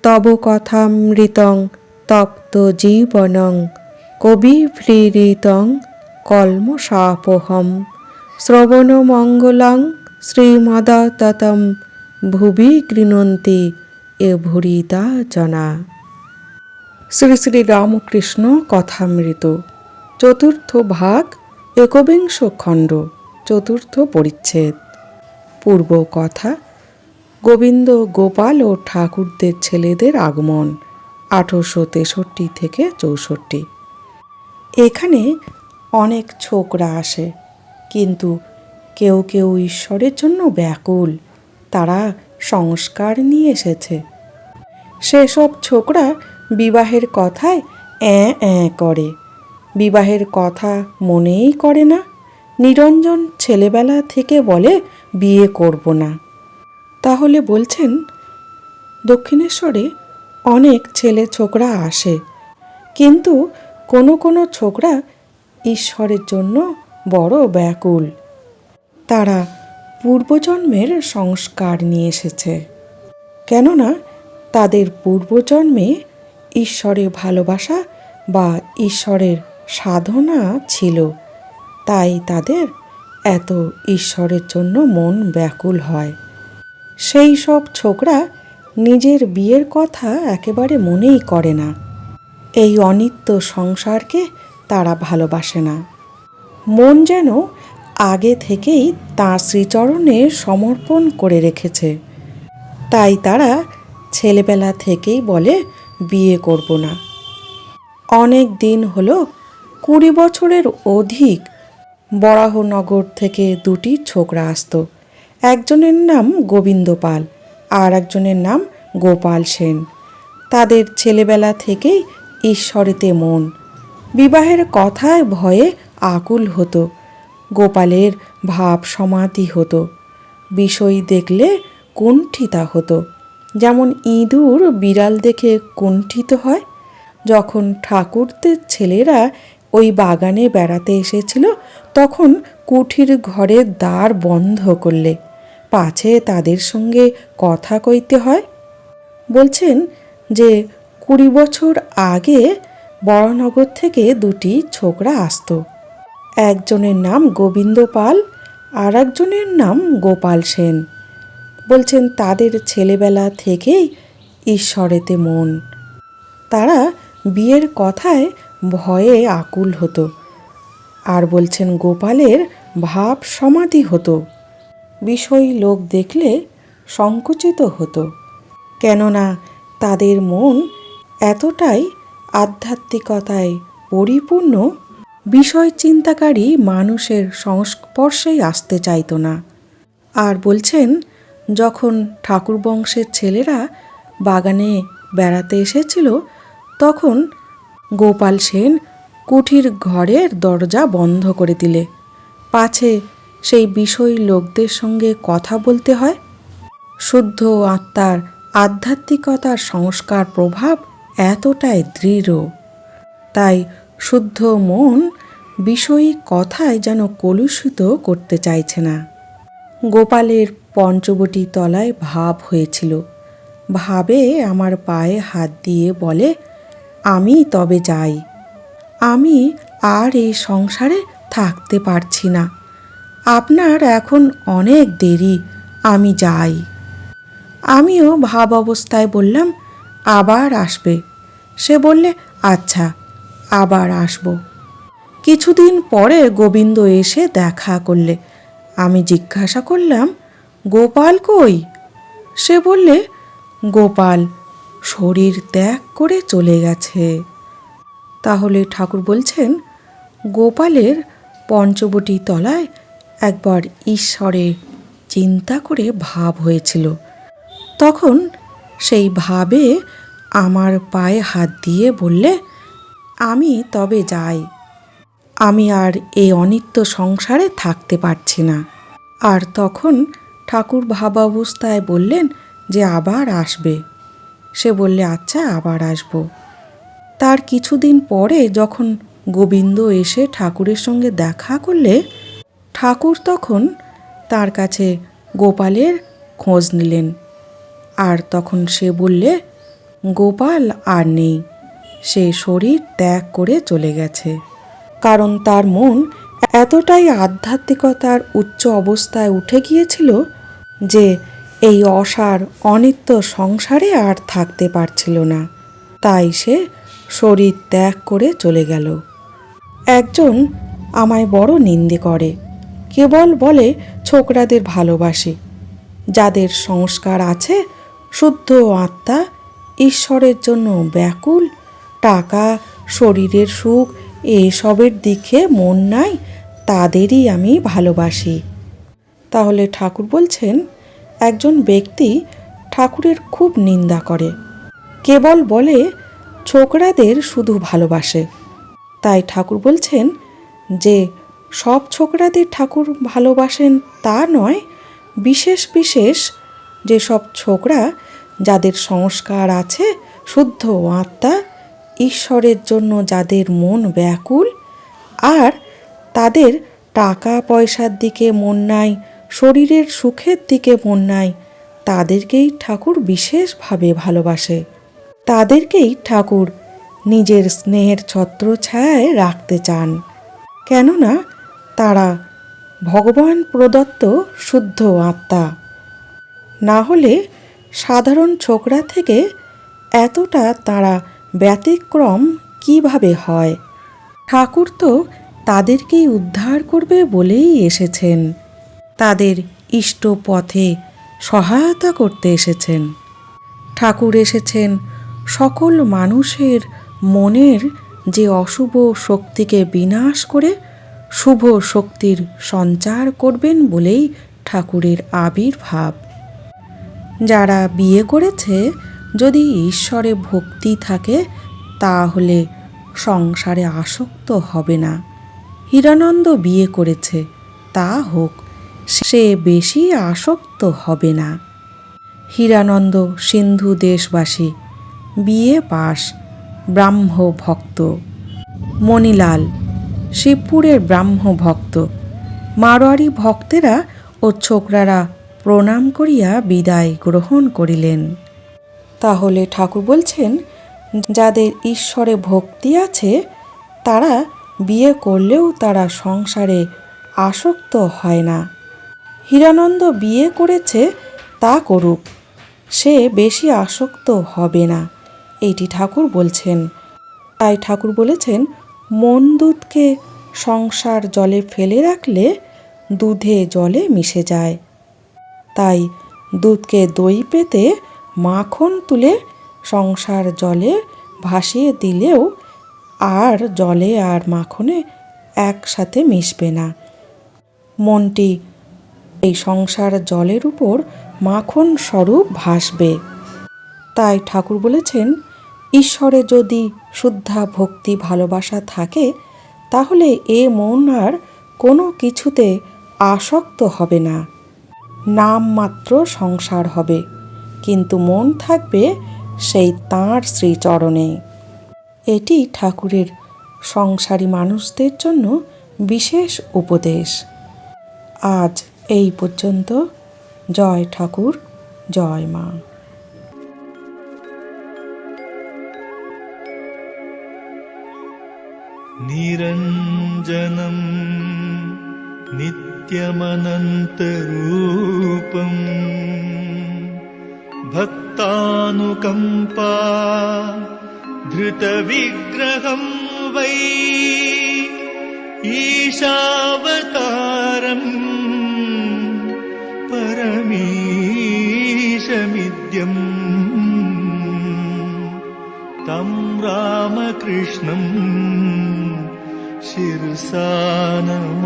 তব কথামৃতং তপ্ত জীবনং কবিভ্রীড়িতং কল্মষাপহম শ্রবণমঙ্গলং শ্রীমদাততম ভুবি গৃণন্তি এ ভুরিদা জনা। শ্রী শ্রী রামকৃষ্ণ কথামৃত, চতুর্থ ভাগ, একবিংশ খণ্ড, চতুর্থ পরিচ্ছেদ। পূর্ব কথা। গোবিন্দ, গোপাল ও ঠাকুরদের ছেলেদের আগমন 1863 থেকে 64। এখানে অনেক ছোকরা আসে, কিন্তু কেউ কেউ ঈশ্বরের জন্য ব্যাকুল। তারা সংস্কার নিয়ে এসেছে। সেসব ছোকরা বিবাহের কথায় অ্যাঁ অ্যাঁ করে, বিবাহের কথা মনেই করে না। নিরঞ্জন ছেলেবেলা থেকে বলে বিয়ে করব না। তাহলে বলছেন, দক্ষিণেশ্বরে অনেক ছেলে ছোকরা আসে, কিন্তু কোনো কোনো ছোকরা ঈশ্বরের জন্য বড় ব্যাকুল। তারা পূর্বজন্মের সংস্কার নিয়ে এসেছে, কেননা তাদের পূর্বজন্মে ঈশ্বরে ভালোবাসা বা ঈশ্বরের সাধনা ছিল। তাই তাদের এত ঈশ্বরের জন্য মন ব্যাকুল হয়। সেই সব ছোকরা নিজের বিয়ের কথা একেবারে মনেই করে না। এই অনিত্য সংসারকে তারা ভালোবাসে না। মন যেন আগে থেকেই তাঁর শ্রীচরণে সমর্পণ করে রেখেছে। তাই তারা ছেলেবেলা থেকেই বলে বিয়ে করব না। অনেক দিন হলো, 20 বছরের অধিক, বরাহনগর থেকে 2টি ছোকরা আসতো। একজনের নাম গোবিন্দ পাল, আর একজনের নাম গোপাল সেন। তাদের ছেলেবেলা থেকেই ঈশ্বরেতে মন। বিবাহের কথায় ভয়ে আকুল হতো। গোপালের ভাব সমাধি হতো। বিষয় দেখলে কুণ্ঠিতা হতো, যেমন ইঁদুর বিড়াল দেখে কুণ্ঠিত হয়। যখন ঠাকুরদের ছেলেরা ওই বাগানে বেড়াতে এসেছিল, তখন কুঠির ঘরের দ্বার বন্ধ করলে, পাছে তাদের সঙ্গে কথা কইতে হয়। বলছেন যে 20 বছর আগে বরানগর থেকে 2টি ছোকরা আসতো। একজনের নাম গোবিন্দ পাল, আর একজনের নাম গোপাল সেন। বলছেন তাদের ছেলেবেলা থেকেই ঈশ্বরেতে মন। তারা বিয়ের কথায় ভয়ে আকুল হতো। আর বলছেন গোপালের ভাব সমাধি হতো। বিষয় লোক দেখলে সংকুচিত হতো, কেননা তাদের মন এতটাই আধ্যাত্মিকতায় পরিপূর্ণ, বিষয় চিন্তাকারী মানুষের সংস্পর্শেই আসতে চাইত না। আর বলছেন, যখন ঠাকুর বংশের ছেলেরা বাগানে বেড়াতে এসেছিল, তখন গোপাল সেন কুঠির ঘরের দরজা বন্ধ করে দিলে, পাছে সেই বিষয় লোকদের সঙ্গে কথা বলতে হয়। শুদ্ধ আত্মার আধ্যাত্মিকতার সংস্কার প্রভাব এতটাই দৃঢ়, তাই শুদ্ধ মন বিষয়ী কথায় যেন কলুষিত করতে চাইছে না। গোপালের পঞ্চবটি তলায় ভাব হয়েছিল। ভাবে আমার পায়ে হাত দিয়ে বলে, আমি তবে যাই। আমি আর এই সংসারে থাকতে পারছি না। আপনার এখন অনেক দেরি, আমি যাই। আমিও ভাব অবস্থায় বললাম, আবার আসবে? সে বললে, আচ্ছা, আবার আসব। কিছুদিন পরে গোবিন্দ এসে দেখা করলে। আমি জিজ্ঞাসা করলাম, গোপাল কই? সে বললে, গোপাল শরীর ত্যাগ করে চলে গেছে। তাহলে ঠাকুর বলছেন, গোপালের পঞ্চবটি তলায় একবার ঈশ্বরের চিন্তা করে ভাব হয়েছিল। তখন সেই ভাবে আমার পায়ে হাত দিয়ে বললে, আমি তবে যাই। আমি আর এই অনিত্য সংসারে থাকতে পারছি না। আর তখন ঠাকুর ভাবাবস্থায় বললেন যে আবার আসবে। সে বললে, আচ্ছা, আবার আসব। তার কিছুদিন পরে যখন গোবিন্দ এসে ঠাকুরের সঙ্গে দেখা করলে, ঠাকুর তখন তার কাছে গোপালের খোঁজ নিলেন। আর তখন সে বললে, গোপাল আর নেই, সে শরীর ত্যাগ করে চলে গেছে। কারণ তার মন এতটাই আধ্যাত্মিকতার উচ্চ অবস্থায় উঠে গিয়েছিল যে এই অসার অনিত্য সংসারে আর থাকতে পারছিল না। তাই সে শরীর ত্যাগ করে চলে গেল। একজন আমায় বড় নিন্দে করে, কেবল বলে ছোকরাদের ভালোবাসি। যাদের সংস্কার আছে, শুদ্ধ আত্মা, ঈশ্বরের জন্য ব্যাকুল, টাকা, শরীরের সুখ এসবের দিকে মন নাই, তাদেরই আমি ভালোবাসি। তাহলে ঠাকুর বলছেন, একজন ব্যক্তি ঠাকুরের খুব নিন্দা করে, কেবল বলে ছোকরাদের শুধু ভালোবাসে। তাই ঠাকুর বলছেন যে সব ছোকরাদের ঠাকুর ভালোবাসেন তা নয়, বিশেষ বিশেষ যেসব ছোকরা যাদের সংস্কার আছে, শুদ্ধ আত্মা, ঈশ্বরের জন্য যাদের মন ব্যাকুল, আর তাদের টাকা পয়সার দিকে মন নাই, শরীরের সুখের দিকে মন নাই, তাদেরকেই ঠাকুর বিশেষভাবে ভালোবাসে। তাদেরকেই ঠাকুর নিজের স্নেহের ছত্রছায়ায় রাখতে চান, কেননা তারা ভগবান প্রদত্ত শুদ্ধ আত্মা। না হলে সাধারণ ছোকরা থেকে এতটা তারা ব্যতিক্রম কিভাবে হয়? ঠাকুর তো তাদেরকেই উদ্ধার করবে বলেই এসেছেন, তাদের ইষ্ট পথে সহায়তা করতে এসেছেন। ঠাকুর এসেছেন সকল মানুষের মনের যে অশুভ শক্তিকে বিনাশ করে শুভ শক্তির সঞ্চার করবেন বলেই ঠাকুরের আবির্ভাব। যারা বিয়ে করেছে, যদি ঈশ্বরে ভক্তি থাকে তাহলে সংসারে আসক্ত হবে না। হীরানন্দ বিয়ে করেছে, তা হোক, সে বেশি আসক্ত হবে না। হীরানন্দ সিন্ধু দেশবাসী, বিয়ে পাশ, ব্রাহ্ম ভক্ত। মণিলাল শিবপুরের ব্রাহ্ম ভক্ত। মারোয়ারি ভক্তেরা ও ছোকরারা প্রণাম করিয়া বিদায় গ্রহণ করিলেন। তাহলে ঠাকুর বলছেন, যাদের ঈশ্বরে ভক্তি আছে তারা বিয়ে করলেও তারা সংসারে আসক্ত হয় না। হীরানন্দ বিয়ে করেছে, তা করুক, সে বেশি আসক্ত হবে না, এইটি ঠাকুর বলছেন। তাই ঠাকুর বলেছেন, মন দুধকে সংসার জলে ফেলে রাখলে দুধে জলে মিশে যায়। তাই দুধকে দই পেতে মাখন তুলে সংসার জলে ভাসিয়ে দিলেও আর জলে আর মাখনে একসাথে মিশবে না। মনটি এই সংসার জলের উপর মাখন স্বরূপ ভাসবে। তাই ঠাকুর বলেছেন, ঈশ্বরে যদি শুদ্ধা ভক্তি ভালোবাসা থাকে তাহলে এ মন আর কোনো কিছুতে আসক্ত হবে না। নামমাত্র সংসার হবে, কিন্তু মন থাকবে সেই তাঁর শ্রীচরণে। এটি ঠাকুরের সংসারী মানুষদের জন্য বিশেষ উপদেশ। আজ এই পর্যন্ত। জয় ঠাকুর, জয় মা। নিরঞ্জনম নিত্যমনন্তরূপম ভক্তানুকম্পা ধৃতবিগ্রহম বৈ ঈশাবতারম পরমীশমিদ্যম तं रामकृष्णं शिरसा नमामि।